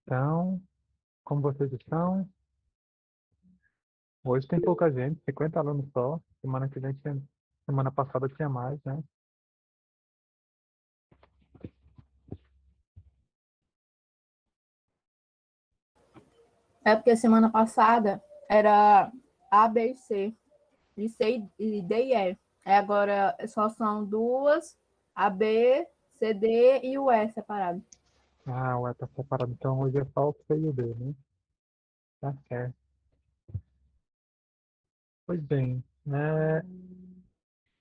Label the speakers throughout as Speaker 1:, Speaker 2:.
Speaker 1: Então, como vocês estão? Hoje tem pouca gente, 50 alunos só. Semana passada tinha mais, né?
Speaker 2: É porque semana passada era A, B e C. E C e D e E. Agora só são duas, A, B, C, D e o E separado.
Speaker 1: Ah, ué, tá separado. Então hoje é só o C e o D, né? Tá certo. Pois bem, né?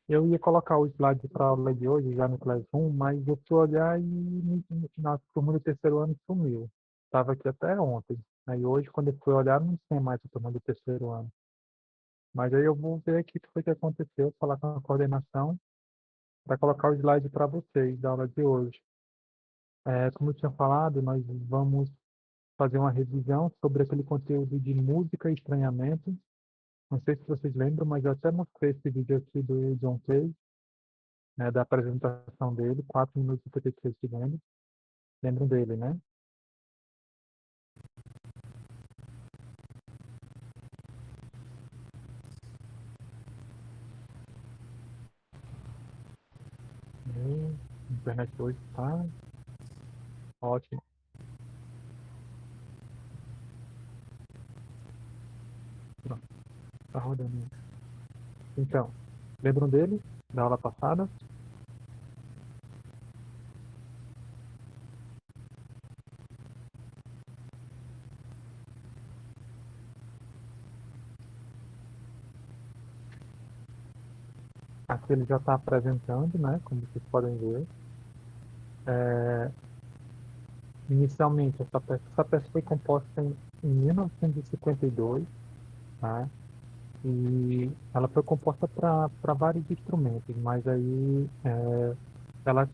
Speaker 1: Eu ia colocar o slide para a aula de hoje já no Classroom, mas eu fui olhar e na turma do terceiro ano sumiu. Estava aqui até ontem. Aí hoje, quando eu fui olhar, não tinha mais a turma do terceiro ano. Mas aí eu vou ver aqui o que foi que aconteceu, falar com a coordenação para colocar o slide para vocês da aula de hoje. Como eu tinha falado, nós vamos fazer uma revisão sobre aquele conteúdo de música e estranhamento. Não sei se vocês lembram, mas eu até mostrei esse vídeo aqui do John Kay, né, da apresentação dele, 4 minutos e 53 segundos. Lembram dele, né? A internet hoje está ótimo. Pronto, está rodando. Então, lembram dele, da aula passada? Aqui ele já está apresentando, né? Como vocês podem ver. Inicialmente, essa peça foi composta em 1952, tá? E ela foi composta para vários instrumentos, mas aí ela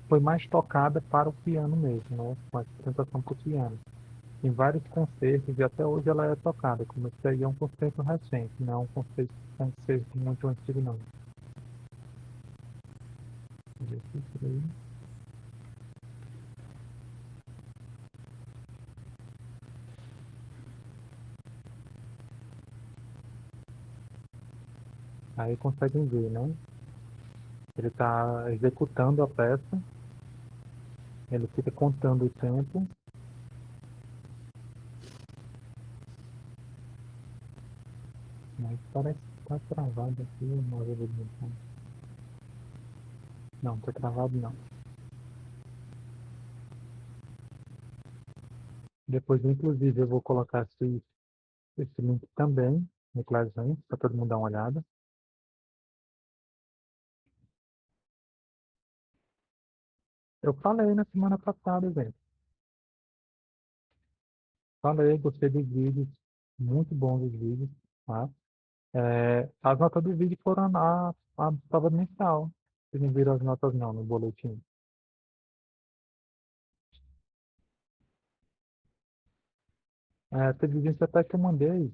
Speaker 1: foi mais tocada para o piano mesmo, né? Com a apresentação para o piano. Em vários concertos, e até hoje ela é tocada, como esse aí é um concerto recente, não é um concerto muito antigo, não. Deixa eu ver isso aí. Aí conseguem ver, né? Ele está executando a peça, ele fica contando o tempo. Mas parece que tá travado aqui o móvel do botão. Não, tá travado não. Depois, inclusive, eu vou colocar esse link também no Classroom, para todo mundo dar uma olhada. Eu falei na semana passada, gente. Falei, gostei dos vídeos, muito bons os vídeos, tá? As notas do vídeo foram a prova mensal. Vocês não viram as notas não no boletim. Teve gente até que eu mandei,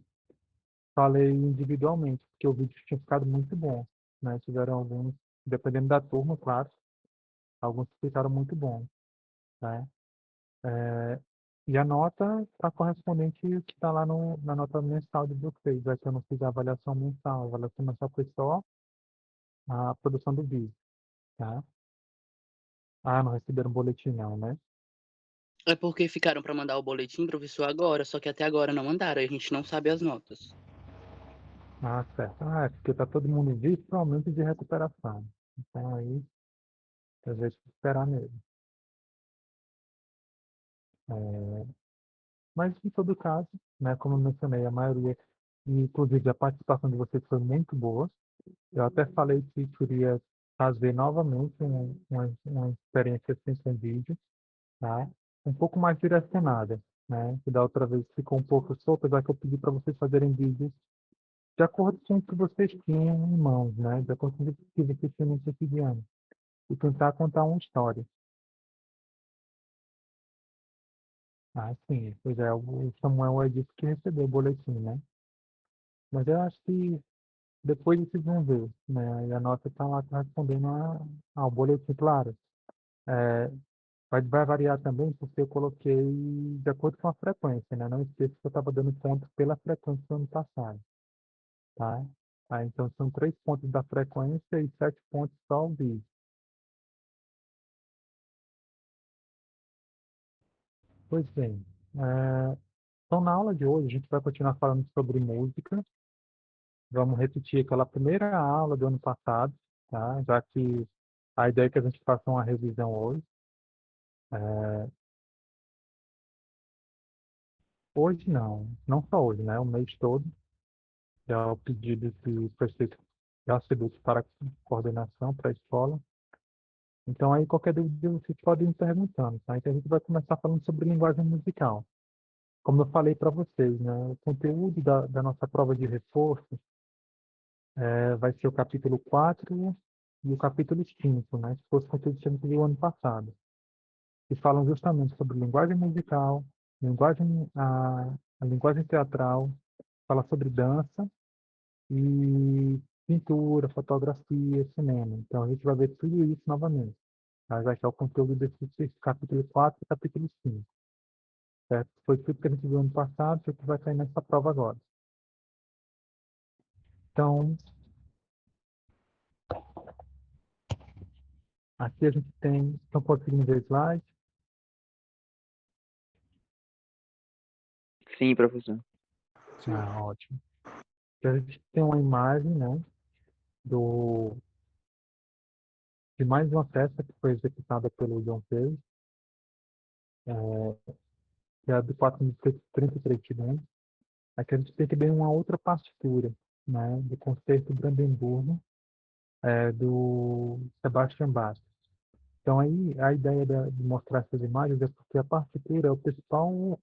Speaker 1: falei individualmente, porque o vídeo tinha ficado muito bom, né? Tiveram alguns, dependendo da turma, claro, alguns ficaram muito bons, né? É, e a nota está correspondente ao que está lá na nota mensal de vocês, já que eu não fiz a avaliação mensal. A avaliação mensal foi só a produção do vídeo, tá? Ah, não receberam boletim não, né?
Speaker 3: É porque ficaram para mandar o boletim, professor, agora, só que até agora não mandaram, a gente não sabe as notas.
Speaker 1: Ah, certo. Ah, é porque está todo mundo virtualmente de recuperação. Então aí, às vezes, esperar mesmo. É, mas, em todo caso, né, como eu mencionei, a maioria, e inclusive a participação de vocês foi muito boa. Eu até falei que queria fazer novamente uma experiência assim com vídeo, tá? Um pouco mais direcionada, né? Que da outra vez ficou um pouco solta, já que eu pedi para vocês fazerem vídeos de acordo com o que vocês tinham em mãos, né? De acordo com o que vocês tinham no cotidiano. E tentar contar uma história. Ah, sim. Pois é, o Samuel é disse que recebeu o boletim, né? Mas eu acho que depois vocês vão ver, né? E a nota está lá correspondendo ao boletim, claro. Vai variar também porque eu coloquei de acordo com a frequência, né? Não esqueça que eu estava dando pontos pela frequência do ano passado, tá? Aí, então, são 3 pontos da frequência e 7 pontos só ao vídeo. Pois bem, então na aula de hoje a gente vai continuar falando sobre música. Vamos repetir aquela primeira aula do ano passado, tá? Já que a ideia é que a gente faça uma revisão hoje. Hoje não só hoje, né? O mês todo. É o pedido que foi feito já feito para a coordenação, para a escola. Então aí qualquer dúvida vocês podem ir perguntando, tá? Então a gente vai começar falando sobre linguagem musical. Como eu falei para vocês, né? O conteúdo da nossa prova de reforço vai ser o capítulo 4 e o capítulo 5, né? Que fosse o conteúdo que a gente viu ano passado. Que falam justamente sobre linguagem musical, a linguagem teatral, fala sobre dança e pintura, fotografia, cinema. Então a gente vai ver tudo isso novamente. Tá? Já que é o conteúdo desse capítulo 4 e capítulo 5. Certo? Foi tudo que a gente viu ano passado, foi o que vai cair nessa prova agora. Então, aqui a gente tem. Estão conseguindo ver slide?
Speaker 4: Sim, professor.
Speaker 1: Ah, ótimo. Então, a gente tem uma imagem, né, do, de mais uma peça que foi executada pelo John Cage, que é a do 433 segundos. Aqui a gente tem também uma outra partitura, né, do Concerto Brandenburgo, do Sebastian Bach. Então aí a ideia de mostrar essas imagens é porque a partitura é o principal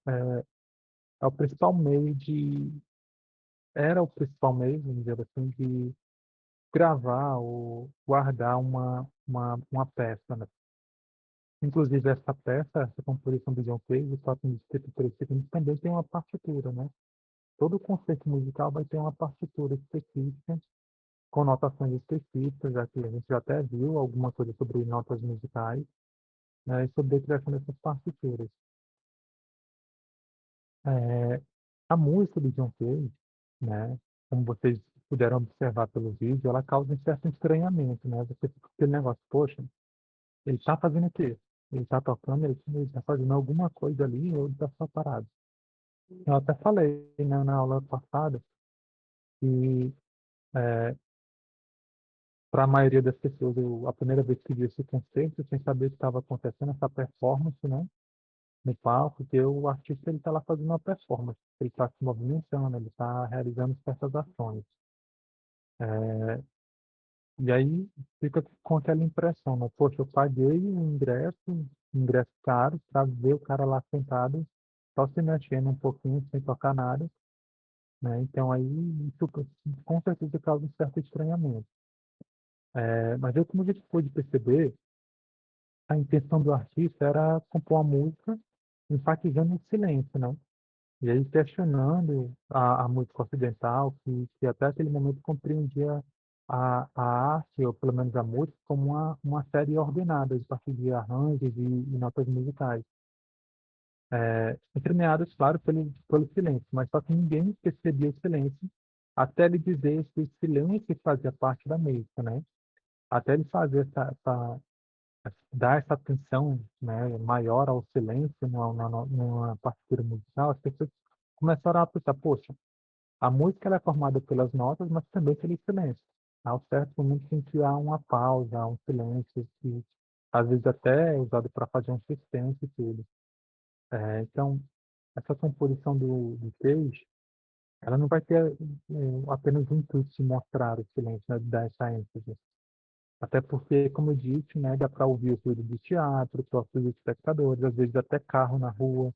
Speaker 1: meio era o principal meio, vamos dizer assim, de gravar ou guardar uma peça, né? Inclusive essa peça, essa composição do John Cage, o 433 segundos, também tem uma partitura, né? Todo concerto musical vai ter uma partitura específica, com notações específicas, já que a gente já até viu alguma coisa sobre notas musicais, né, e sobre a criação dessas partituras. É, a música do John Cage, né, como vocês puderam observar pelo vídeo, ela causa um certo estranhamento, né? Você fica com aquele negócio, poxa, ele está fazendo o quê? Ele está tocando, ele está fazendo alguma coisa ali ou ele está só parado? Eu até falei, né, na aula passada que para a maioria das pessoas, a primeira vez que vi esse concerto, sem saber o que estava acontecendo, essa performance, né, no palco, que o artista ele está lá fazendo uma performance, ele está se movimentando, ele está realizando certas ações. E aí fica com aquela impressão, né? Poxa, eu paguei um ingresso caro, para ver o cara lá sentado, só se mexendo um pouquinho, sem tocar nada, né? Então aí isso com certeza causa um certo estranhamento. Mas eu, como a gente pôde perceber, a intenção do artista era compor uma música enfatizando o silêncio, né? E aí questionando a música ocidental, que até aquele momento compreendia a arte, ou pelo menos a música, como uma série ordenada, de partir de arranjos e notas musicais. Entremeadas, claro, pelo silêncio, mas só que ninguém percebia o silêncio, até ele dizer que o silêncio fazia parte da música, né? Até ele fazer dar essa atenção, né, maior ao silêncio numa partitura musical, as pessoas começaram a pensar, poxa, a música ela é formada pelas notas, mas também pelo silêncio. Há um certo momento em que há uma pausa, há um silêncio, que às vezes até é usado para fazer um suspense e tudo. Então, essa composição do Cage, ela não vai ter apenas o intuito de mostrar o silêncio, né, de dar essa ênfase. Até porque, como eu disse, né, dá para ouvir o ruído do teatro, próprios espectadores, às vezes até carro na rua,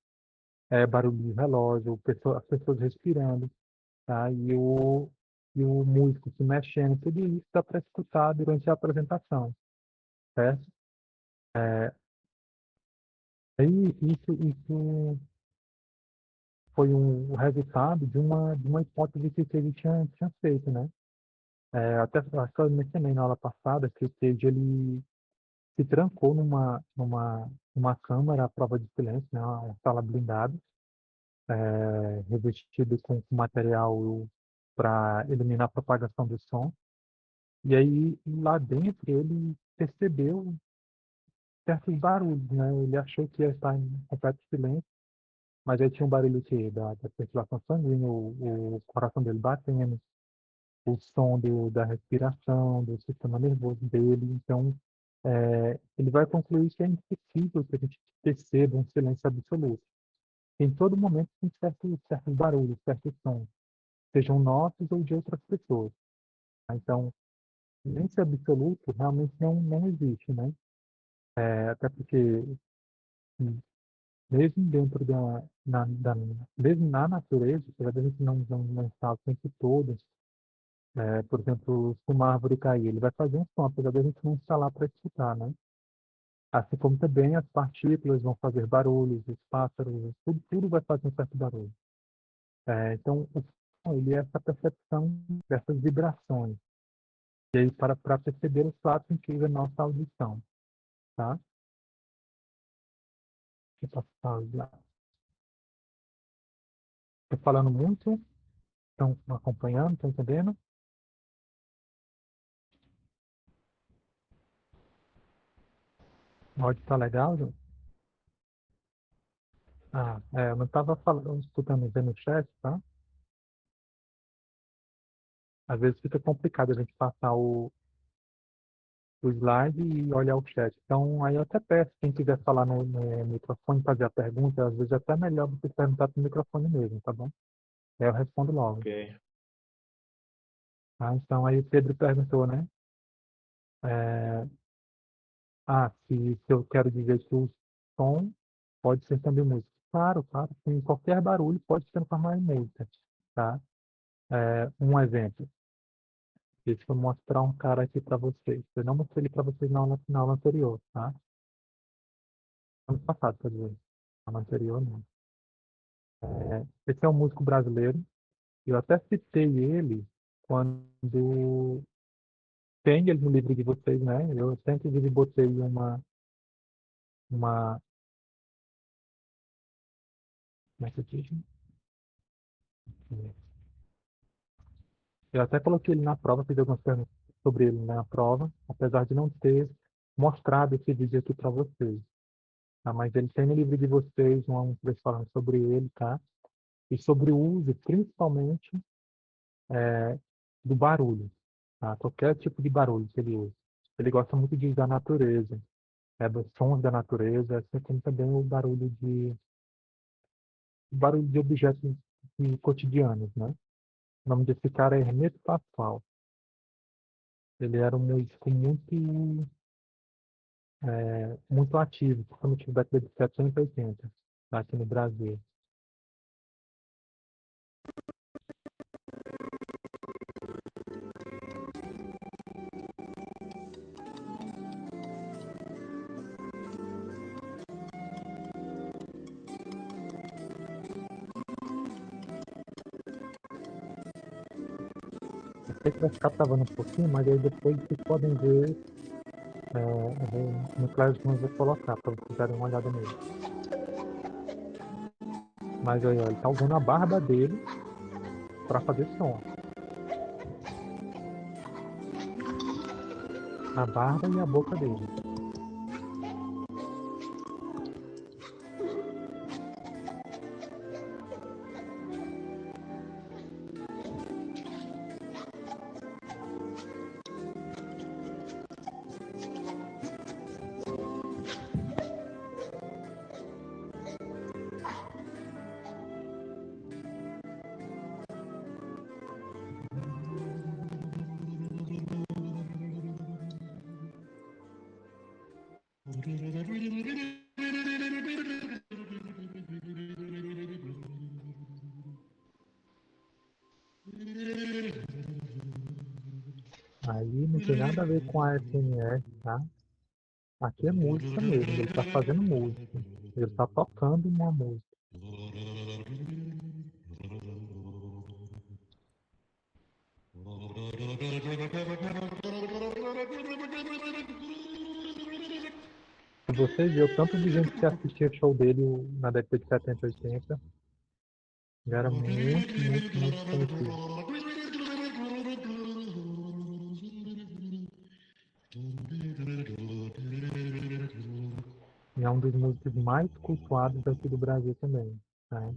Speaker 1: barulho de relógio, as pessoas respirando, tá? E o músico se mexendo, tudo isso dá para escutar durante a apresentação, certo? Aí isso foi o resultado de uma hipótese que ele tinha feito, né? Até acho que eu mencionei na aula passada que o Cage ele se trancou numa uma câmara à prova de silêncio, né? Uma sala blindada, revestido com material para eliminar a propagação do som. E aí, lá dentro, ele percebeu certos barulhos, né? Ele achou que ia estar em completo silêncio, mas aí tinha um barulho que, da circulação sanguínea, o coração dele batendo, o som da respiração, do sistema nervoso dele. Então, ele vai concluir que é impossível que a gente perceba um silêncio absoluto. Em todo momento tem certos barulhos, certos sons, sejam nossos ou de outras pessoas. Então, silêncio absoluto realmente não existe, né? Até porque, mesmo dentro mesmo na natureza, apesar da gente não estar o tempo todo, por exemplo, se uma árvore cair, ele vai fazer um som, apesar da gente não estar lá para escutar, né? Assim como também as partículas vão fazer barulhos, os pássaros, tudo vai fazer um certo barulho. Então, o som, ele é essa percepção dessas vibrações. E aí, para perceber os fatos, a gente usa a nossa audição, tá? Deixa eu passar lá. Estou falando muito, estão acompanhando, estão entendendo? O áudio está legal, Ju? Eu não estava falando, escutando, vendo o chat, tá? Às vezes fica complicado a gente passar o slide e olhar o chat. Então, aí eu até peço, quem quiser falar no microfone, fazer a pergunta, às vezes é até melhor você perguntar para o microfone mesmo, tá bom? Aí eu respondo logo.
Speaker 4: Ok.
Speaker 1: Tá? Então, aí o Pedro perguntou, né? É, se eu quero dizer que o som pode ser também música. Claro, claro, sim, qualquer barulho pode se transformar em música, tá? Um exemplo. Deixa eu mostrar um cara aqui para vocês. Eu não mostrei ele para vocês na aula anterior, tá? Ano passado, quer dizer. Na aula anterior, não. Esse é um músico brasileiro. Eu até citei ele quando tem ele no livro de vocês, né? Eu até, inclusive, botei uma, como é que eu digo? Eu até coloquei ele na prova, fiz algumas perguntas sobre ele na prova, apesar de não ter mostrado esse vídeo aqui para vocês. Tá? Mas ele tem no livro de vocês um trecho falando sobre ele, tá? E sobre o uso, principalmente, do barulho, tá? Qualquer tipo de barulho que ele usa. Ele gosta muito de usar a natureza, dos sons da natureza, assim como também o barulho de objetos cotidianos, né? O nome desse cara é Hermeto Pascoal. Ele era um músico muito ativo, principalmente na década de 70 e 80, aqui no Brasil. Eu sei que vai ficar travando um pouquinho, mas aí depois vocês podem ver no Classroom, eu vou colocar para vocês darem uma olhada nele. Mas aí, ó, ele está usando a barba dele para fazer som. A barba e a boca dele. Aí não tem nada a ver com a ASMR, tá? Aqui é música mesmo, ele está fazendo música. Ele está tocando uma música. Se você vê o tanto de gente que assistia show dele na década de 70, 80, ele era muito, muito, muito conhecido. E é um dos músicos mais cultuados aqui do Brasil também, né?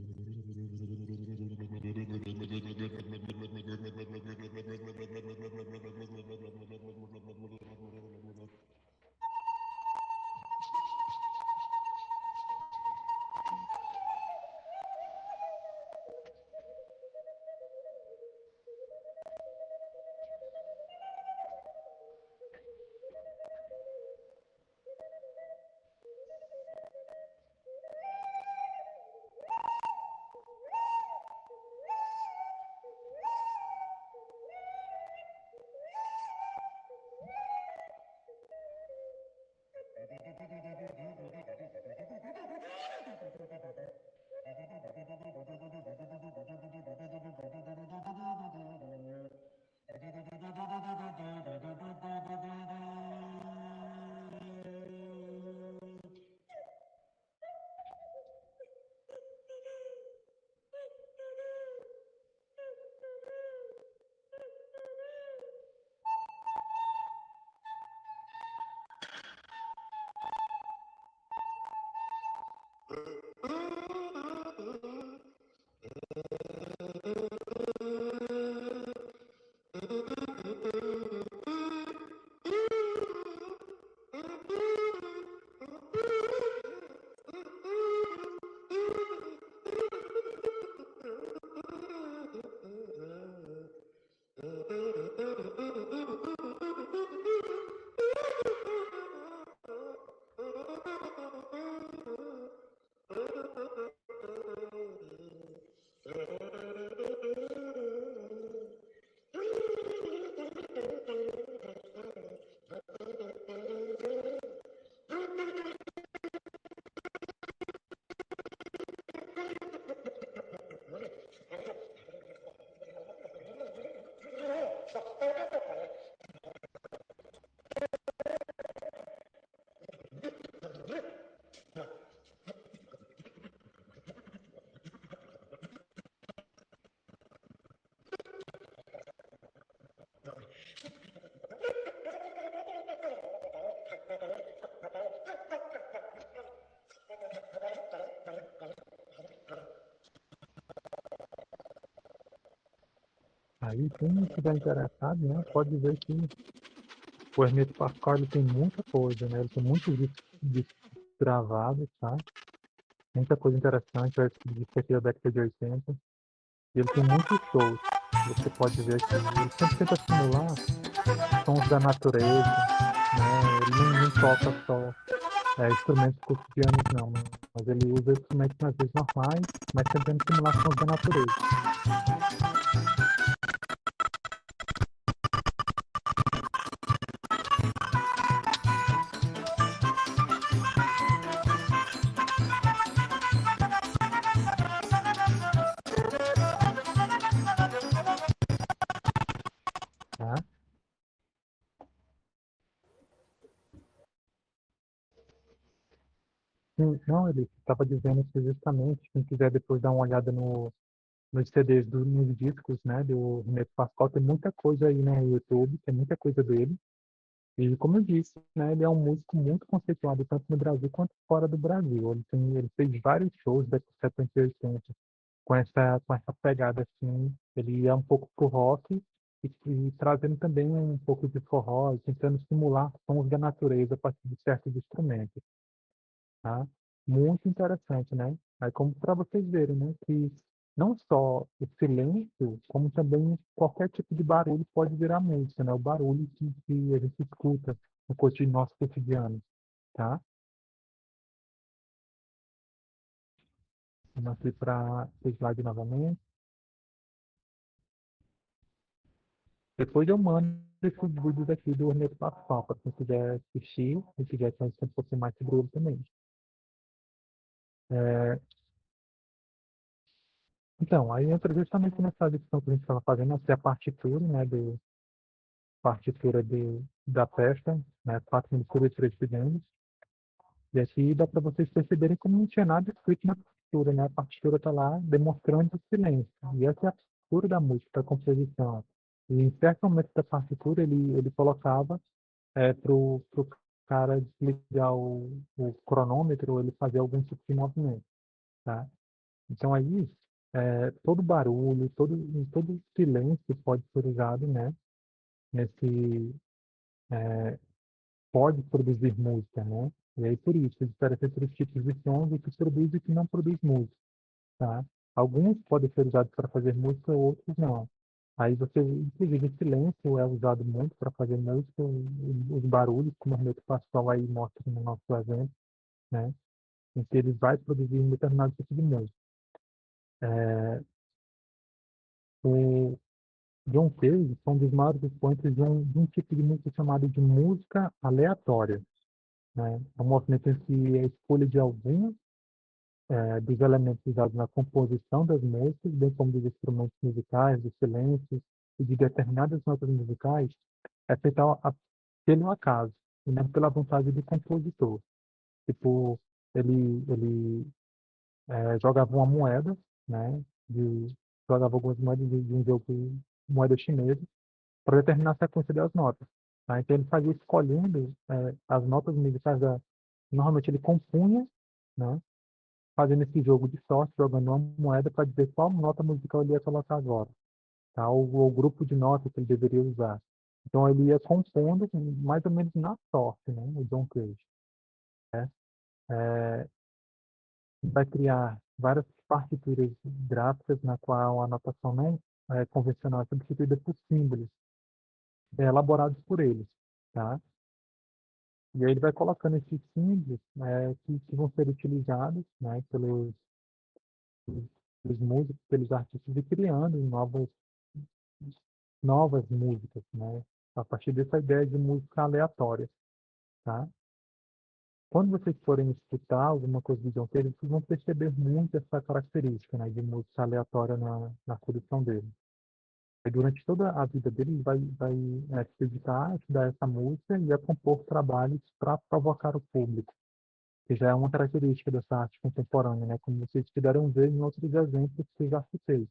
Speaker 1: Aí, quem estiver interessado, né, pode ver que o Hermeto Pascoal ele tem muita coisa, né? Ele tem muitos discos gravados, tá? Muita coisa interessante, esse disco aqui da década de 80. E ele tem muitos shows. Você pode ver aqui. Ele sempre tenta simular sons da natureza, né? Ele não toca só instrumentos cotidianos, não. Mas ele usa instrumentos às vezes normais, mas tentando simular sons da natureza. Tá? Sim, não, ele estava dizendo isso justamente. Quem quiser depois dar uma olhada nos CDs, nos discos, né, do Renato Pascoal, tem muita coisa aí no YouTube, tem muita coisa dele. E como eu disse, né, ele é um músico muito conceituado tanto no Brasil quanto fora do Brasil. Ele fez vários shows da 70 e 80 com essa pegada assim. Ele é um pouco pro rock e trazendo também um pouco de forró, tentando simular sons da natureza a partir de certos instrumentos, tá? Muito interessante, né? Aí como para vocês verem, né, que não só o silêncio, como também qualquer tipo de barulho pode virar música, né? O barulho que a gente escuta no nosso cotidiano, tá? Vamos aqui para o slide novamente. Depois eu mando esses vídeos aqui do Ernesto Pascoal, para quem quiser assistir e quiser conhecer um pouquinho mais sobre ele também. É, então, aí entra justamente nessa edição que a gente estava fazendo, essa é a partitura, né, partitura da festa, né, 4 minutos e 3 segundos. E aqui dá para vocês perceberem como não tinha nada escrito na partitura, né? A partitura está lá demonstrando o silêncio. E essa é a partitura da música, da composição. E em certo momento da partitura ele colocava pro cara desligar o cronômetro, ele fazer algum tipo de movimento, tá? Então aí todo barulho, todo silêncio pode ser usado, né? Nesse pode produzir música, né? E aí por isso, diferença entre os tipos de sons o que produz e o que não produz música, tá? Alguns podem ser usados para fazer música, outros não. Aí você, inclusive, o silêncio é usado muito para fazer música, os barulhos, como o Hermeto Pascoal aí mostra no nosso exemplo, né? Em que ele vai produzir um determinado tipo de música. O John Cage foi um dos maiores expoentes de um tipo de música chamado de música aleatória, né? É um movimento em que a escolha de alguns dos elementos usados na composição das músicas, bem como dos instrumentos musicais, dos silêncios e de determinadas notas musicais, é feita pelo acaso e não pela vontade do compositor. Tipo, ele jogava uma moeda, né? Jogava algumas moedas de um jogo, moeda chinesa, para determinar a sequência das notas. Tá? Então ele fazia escolhendo as notas musicais. Normalmente ele compunha, né? Fazendo esse jogo de sorte, jogando uma moeda para dizer qual nota musical ele ia colocar agora, tá? O grupo de notas que ele deveria usar. Então ele ia compondo mais ou menos na sorte, né? O John Cage. É, vai criar várias partituras gráficas na qual a notação não convencional é substituída por símbolos elaborados por eles, tá? E aí ele vai colocando esses símbolos que vão ser utilizados, né, pelos músicos, pelos artistas e criando novas músicas, né? A partir dessa ideia de música aleatória, tá? Quando vocês forem escutar alguma coisa de John Cage, vocês vão perceber muito essa característica, né, de música aleatória na produção dele. E durante toda a vida dele, ele vai se dedicar a estudar essa música e a compor trabalhos para provocar o público, que já é uma característica dessa arte contemporânea, né? Como vocês puderam ver em outros exemplos que eu já citei.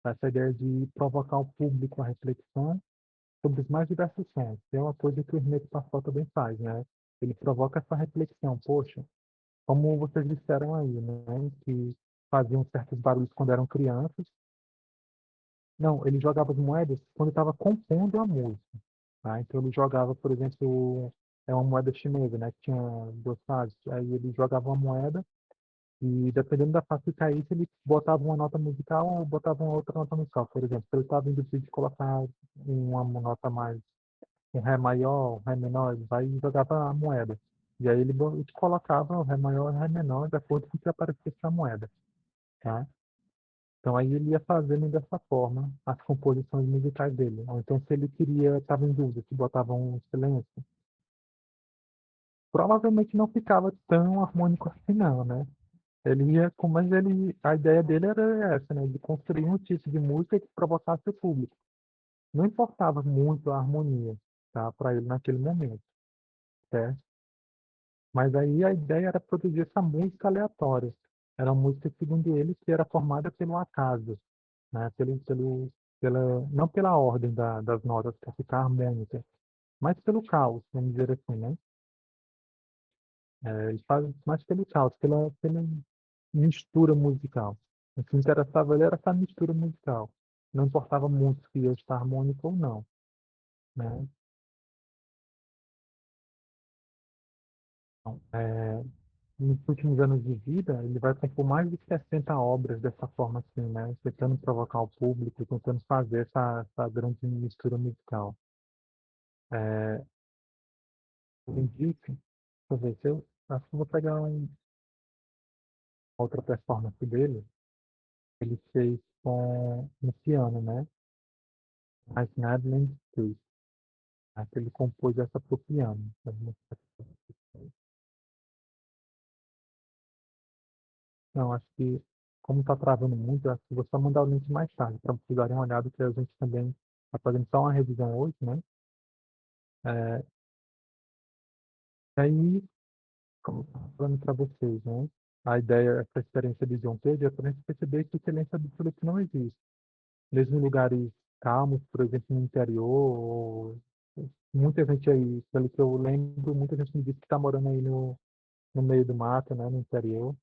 Speaker 1: Essa ideia de provocar o público à reflexão sobre os mais diversos sons. É uma coisa que o Hermeto Pascoal também faz, né? Ele provoca essa reflexão. Poxa, como vocês disseram aí, né? Que faziam certos barulhos quando eram crianças. Não, ele jogava as moedas quando estava compondo a música, tá? Então ele jogava, por exemplo, uma moeda chinesa, né? Que tinha duas faces. Aí ele jogava uma moeda e dependendo da face que caísse, ele botava uma nota musical ou botava uma outra nota musical. Por exemplo, se ele estava indo de colocar uma nota mais um Ré maior, um Ré menor, ele vai e jogava a moeda. E aí ele colocava o Ré maior e o Ré menor de acordo com o que aparecesse a moeda, tá? Então aí ele ia fazendo dessa forma as composições musicais dele. Ou então se ele queria, estava em dúvida, se botava um silêncio, provavelmente não ficava tão harmônico assim não, né? Ele ia, mas a ideia dele era essa, né? De construir um tipo de música que provocasse o público. Não importava muito a harmonia, tá? Para ele naquele momento, certo? Mas aí a ideia era produzir essa música aleatória. Era uma música, segundo ele, que era formada pelo acaso, né? Não pela ordem das notas para ficar harmônica, mas pelo caos, vamos dizer assim, né? Ele faz mais pelo caos, pela mistura musical. O que interessava ele era essa mistura musical. Não importava muito se ia estar harmônico ou não, né? Então, nos últimos anos de vida, ele vai compor mais de 60 obras dessa forma assim, né? Tentando provocar o público, tentando fazer essa grande mistura musical. É, eu indico, deixa eu ver se eu acho que eu vou pegar outra performance dele. Ele fez com no piano, né? As Nadland Street. Ele compôs essa pro piano. Não, acho que, como está travando muito, eu acho que vou só mandar o link mais tarde, para vocês darem uma olhada, que a gente também está fazendo só uma revisão hoje, né? É, e aí, como falando para vocês, né? A ideia, essa experiência de João Pedro é para a gente perceber que silêncio absoluto não existe. Mesmo em lugares calmos, por exemplo, no interior, muita gente aí, pelo que eu lembro, muita gente me disse que está morando aí no meio do mato, né, no interior.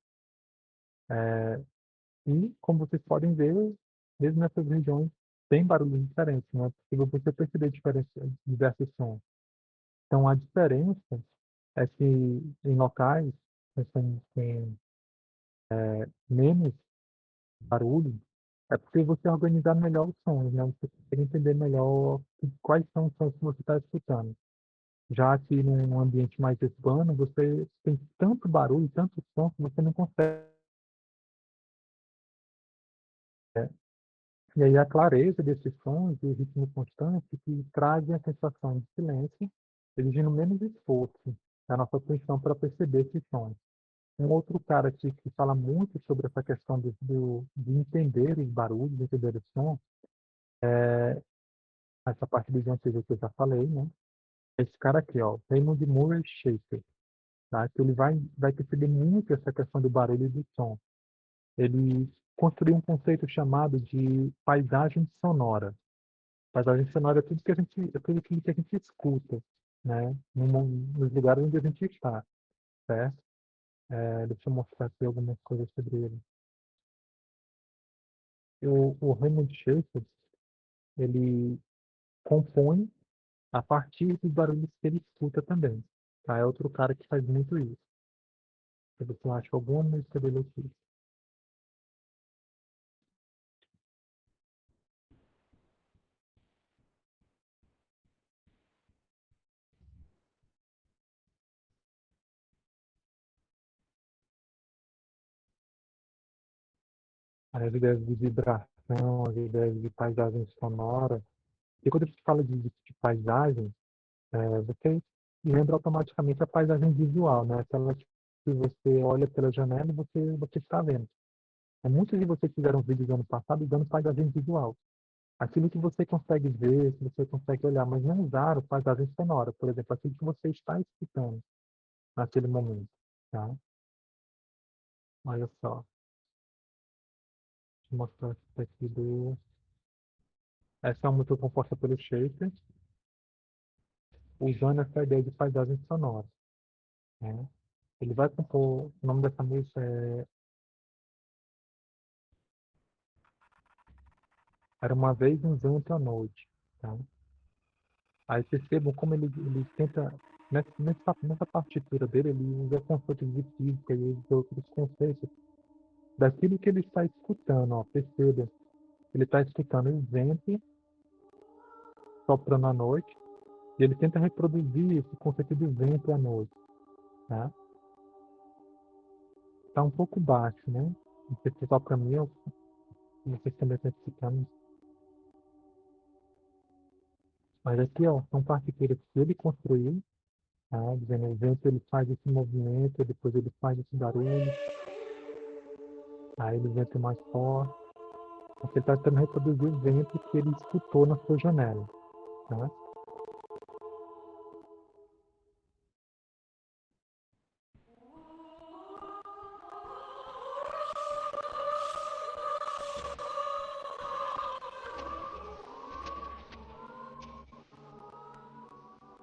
Speaker 1: E, como vocês podem ver, mesmo nessas regiões, tem barulhos diferentes, né? Porque você perceber diversos sons. Então, a diferença é que em locais que tem menos barulho, é porque você organizar melhor os sons, né? Você consegue entender melhor quais são os sons que você está escutando. Já que num ambiente mais urbano, você tem tanto barulho, tanto som, que você não consegue. E aí a clareza desses sons e o ritmo constante que trazem a sensação de silêncio, exigindo menos esforço da nossa atenção para perceber esses sons. Um outro cara aqui que fala muito sobre essa questão de entender os barulhos, de entender os sons, essa parte do John Cage que eu já falei, né? Esse cara aqui, ó, Raymond Murray Schafer, tá? Que ele vai perceber muito essa questão do barulho e do som. Ele construiu um conceito chamado de paisagem sonora. Paisagem sonora é tudo que a gente, é tudo aquilo que a gente escuta, né? Nos lugares onde a gente está, certo? Deixa eu mostrar aqui algumas coisas sobre ele. O Raymond Schafer, ele compõe a partir dos barulhos que ele escuta também, tá? É outro cara que faz muito isso. Se você acha alguma música dele aqui. As ideias de vibração, as ideias de paisagem sonora. E quando a gente fala de paisagem, você lembra automaticamente a paisagem visual, né? Aquela que você olha pela janela e você está vendo. Muitos de vocês fizeram vídeos ano passado usando paisagem visual. Aquilo que você consegue ver, que você consegue olhar, mas não usaram paisagem sonora, por exemplo, aquilo que você está escutando naquele momento, tá? Olha só, deixa eu mostrar isso aqui do... Essa é uma música composta pelo Schaefer, usando essa ideia de paisagem sonora, né? Ele vai compor, o nome dessa música Era uma vez um vento à noite, tá? Aí percebam como ele tenta, nessa partitura dele, ele usa conceitos de física e usa outros conceitos daquilo que ele está escutando, ó, perceba. Ele está escutando o vento soprando à noite e ele tenta reproduzir esse conceito de vento à noite, tá? Está um pouco baixo, né? Não sei se só para mim ou vocês também estão escutando. Mas aqui, ó, são partituras que ele construiu, tá? Dizendo, o vento ele faz esse movimento, depois ele faz esse barulho, aí ele vento mais forte. Você está tentando reproduzir o vento que ele escutou na sua janela, tá?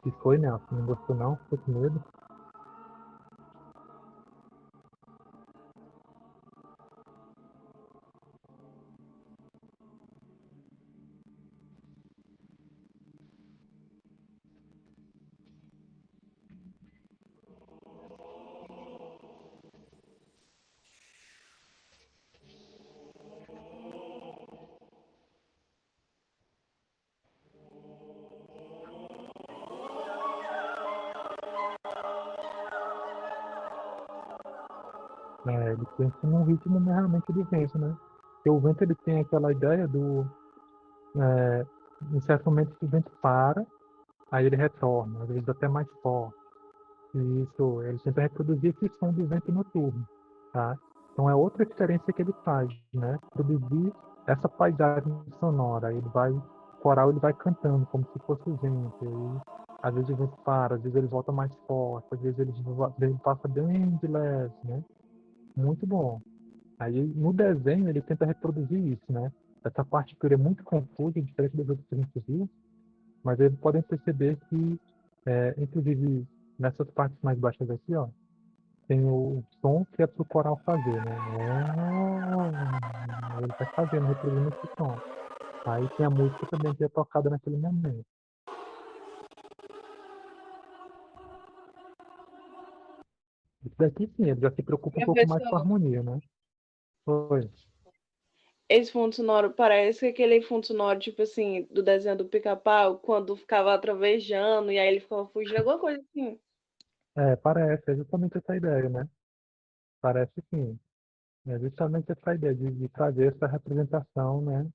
Speaker 1: E foi, Nelson, não gostou não? Ficou com medo? Ele pensa num ritmo realmente de vento, né? Porque o vento ele tem aquela ideia é, em certo momento que o vento para, aí ele retorna, às vezes até mais forte. E isso, ele tenta reproduzir esse som do vento noturno, tá? Então é outra experiência que ele faz, né? Produzir essa paisagem sonora. Ele vai coral ele vai cantando como se fosse o vento. E aí, às vezes o vento para, às vezes ele volta mais forte, às vezes ele passa bem de leve, né? Muito bom. Aí no desenho ele tenta reproduzir isso, né? Essa partitura é muito confusa, diferente das outras que a gente viu, mas eles podem perceber que, inclusive, nessas partes mais baixas aqui, ó, tem o som que é para o coral fazer, né? Ele vai fazendo, reproduzindo esse som. Aí tem a música também que é tocada naquele momento. Isso daqui sim, ele já se preocupa um pouco mais com a
Speaker 4: Professor,
Speaker 1: harmonia, né? Foi.
Speaker 4: esse fundo sonoro parece aquele fundo sonoro, tipo assim, do desenho do Pica-Pau, quando ficava trovejando e aí ele ficava fugindo, alguma coisa assim.
Speaker 1: Parece, é justamente essa ideia, né? Parece sim. É justamente essa ideia de trazer essa representação, né?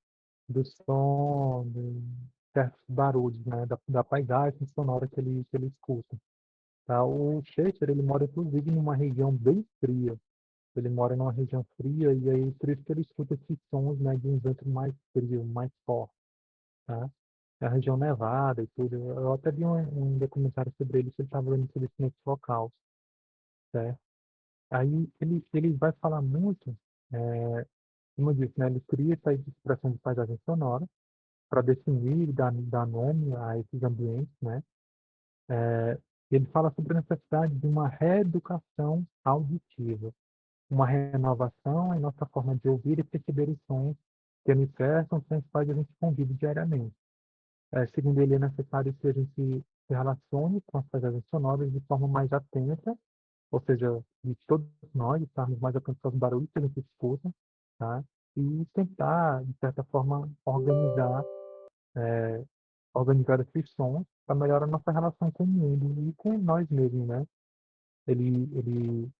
Speaker 1: Do som, de certos barulhos, né? Da paisagem sonora que ele escuta. Tá? O Shakespeare, ele mora inclusive numa região bem fria. Ele mora numa região fria e aí por isso que ele escuta esses sons, né, de um vento mais frio, mais forte, tá? É a região nevada e tudo. Eu até vi um documentário sobre ele que ele estava vendo sobre isso nesse local, certo? Aí ele vai falar muito, como eu disse, né, ele cria essa expressão de paisagem sonora para definir e dar nome a esses ambientes, né? Ele fala sobre a necessidade de uma reeducação auditiva, uma renovação em nossa forma de ouvir e perceber os sons que nos cercam, sem os quais a gente convive diariamente. Segundo ele, é necessário que a gente se relacione com as paisagens sonoras de forma mais atenta, ou seja, de todos nós estarmos mais atentos aos barulhos que a gente escuta, tá? E tentar, de certa forma, organizar esses sons para melhorar a nossa relação com o mundo e com nós mesmos, né? Ele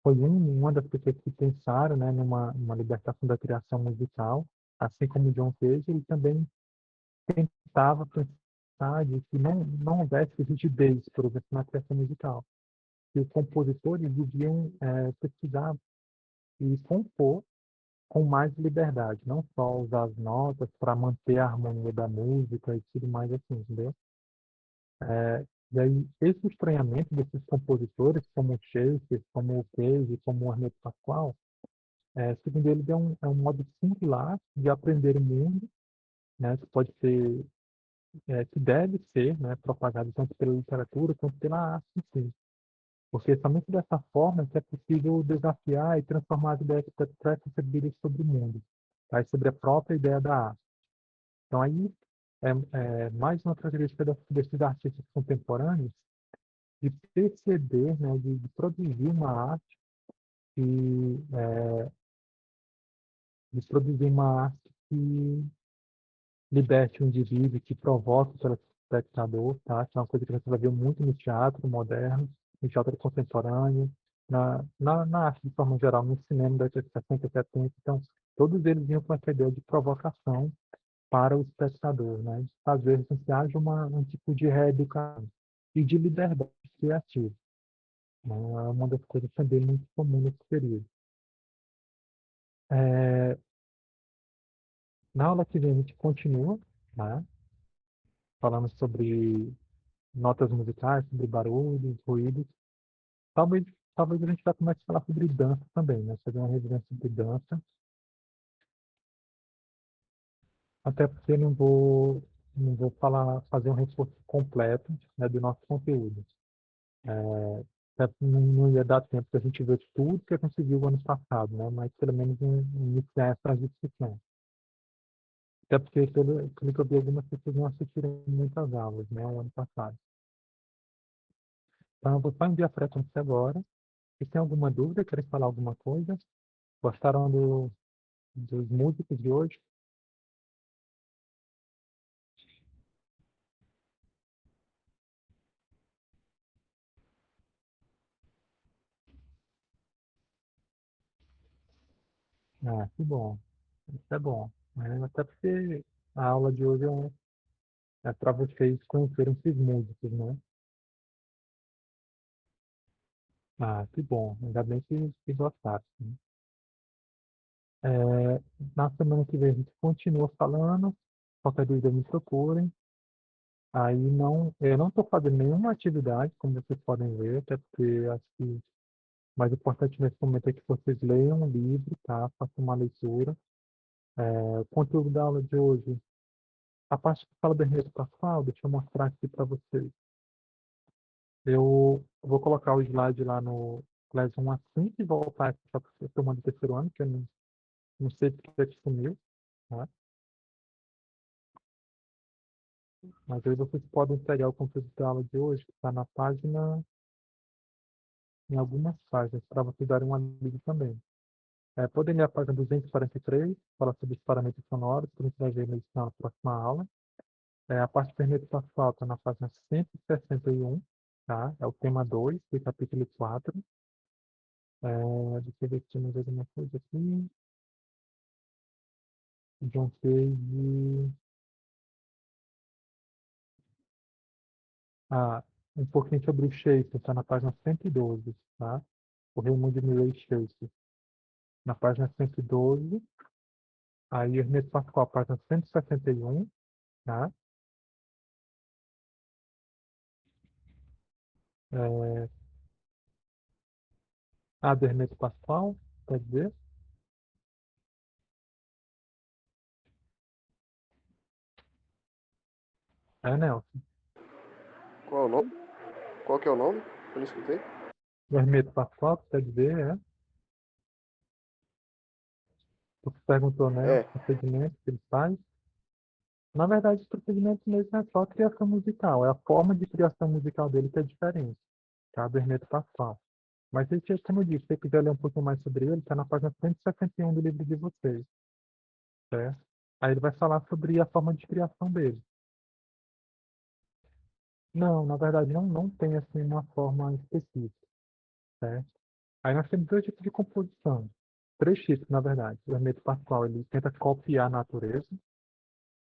Speaker 1: foi uma das pessoas que pensaram, né, numa libertação da criação musical, assim como John Cage, ele também tentava pensar de que não houvesse rigidez, por exemplo, na criação musical. Que os compositores deviam pesquisar e compor com mais liberdade, não só usar as notas para manter a harmonia da música e tudo mais assim, entendeu? E aí, esse estranhamento desses compositores, como o Shakespeare, como o Cage, como o Hermeto Pascoal, segundo ele, é um modo singular de aprender o mundo, né, que pode ser, que deve ser, né, propagado tanto pela literatura quanto pela arte em si. Porque somente dessa forma que é possível desafiar e transformar as ideias pré-concebidas sobre o mundo, tá? E sobre a própria ideia da arte. Então aí é mais uma característica desses artistas contemporâneos de perceber, né, de produzir uma arte e de produzir uma arte que liberte o indivíduo, que provoque o telespectador, tá? Que é uma coisa que a gente vai ver muito no teatro moderno, no teatro contemporâneo, na arte de forma geral, no cinema da década de 60 e 70. Então, todos eles vinham com essa ideia de provocação para o espectador, né? De fazer com que haja um tipo de reeducação e de liberdade criativa, né? É uma das coisas também muito comum nesse período. É, Na aula que vem a gente continua, né? Falando sobre notas musicais, sobre barulhos, ruídos. Talvez, talvez a gente já comece a falar sobre dança também, né? Fazer uma residência sobre dança. Até porque eu não vou fazer um reforço completo, né, do nosso conteúdo. Até porque não ia dar tempo da gente ver tudo que a gente viu ano passado, né? Mas pelo menos iniciar essa discussão. Até porque, pelo que eu vi, algumas pessoas não assistiram muitas aulas, né, o ano passado. Então, eu vou só enviar para você agora. Se tem alguma dúvida, querem falar alguma coisa? Gostaram dos músicos de hoje? Ah, que bom. Isso é bom, né? Até porque a aula de hoje é para vocês conhecerem esses músicos, né? Ah, que bom. Ainda bem que gostaram, né? Na semana que vem a gente continua falando. Qualquer dúvida me procurem. Aí não, eu não estou fazendo nenhuma atividade, como vocês podem ver, até porque acho que o mais importante nesse momento é que vocês leiam um livro, tá? Façam uma leitura. O conteúdo da aula de hoje, a parte que fala do Ernesto Pascoal, deixa eu mostrar aqui para vocês. Eu vou colocar o slide lá no Classroom assim que voltar aqui para a turma do terceiro ano, que eu não sei porque é que sumiu, tá? Mas aí vocês podem pegar o conteúdo da aula de hoje, que está na página, em algumas páginas, para vocês darem uma lida também. Podem ler a página 243, fala sobre os parâmetros sonoros, que a gente vai ver isso na próxima aula. A parte vermelha está falta na página 161, tá? É o tema 2 do capítulo 4. Deixa eu ver se tem mais alguma coisa aqui. John Cage. Um pouquinho sobre o Shakespeare, está na página 112, tá? O Raymond Murray Shakespeare. Na página 112. Aí, Hermeto Pascoal, página 161, tá? É, do Hermeto Pascoal, quer dizer? Nelson.
Speaker 5: Qual é o nome? Qual que é o nome? Eu não escutei.
Speaker 1: O Hermeto Pascoal, quer dizer, você perguntou, né, o procedimento que ele faz. Na verdade, o procedimento mesmo é só criação musical. É a forma de criação musical dele que é diferente, tá? Do Hermeto Pascoal. Mas, como eu disse, se você quiser ler um pouquinho mais sobre ele, está na página 161 do livro de vocês, certo? Aí ele vai falar sobre a forma de criação dele. Não, na verdade, não tem assim uma forma específica, certo? Aí nós temos dois tipos de composição. Três tipos, na verdade. O Hermeto Pascoal, ele tenta copiar a natureza.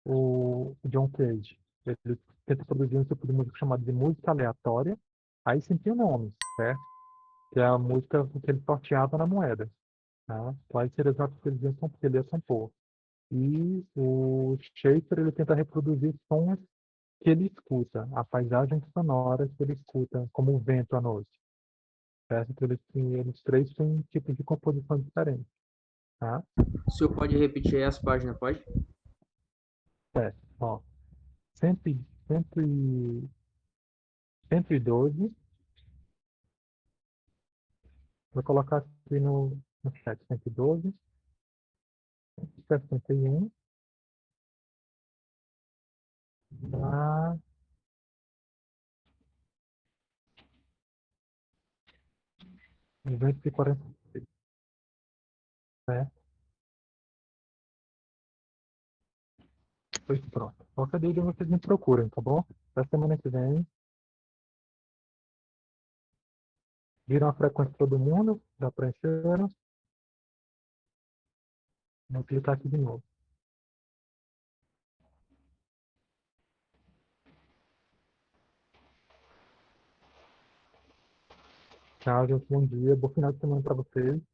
Speaker 1: O John Cage, ele tenta produzir um tipo de música chamada de música aleatória. Aí sim tem o nome, certo? Que é a música que ele sorteava na moeda. Tá? Então aí seria exato que ele ia compor. E o Schaeffer, ele tenta reproduzir sons que ele escuta, a paisagem sonora que ele escuta, como o vento à noite. Certo? Então, eles três têm tipos de composição diferentes. Tá?
Speaker 6: O senhor pode repetir aí as páginas, pode?
Speaker 1: Certo. Ó, 100, 100, 112. Vou colocar aqui no chat. 112, 61, tá? 246. Certo? Pois pronto. Qualquer dúvida vocês me procurem, tá bom? Até semana que vem. Viram a frequência de todo mundo? Já preencheram? Vou clicar aqui de novo. Tchau, gente. Bom dia. Bom final de semana para vocês.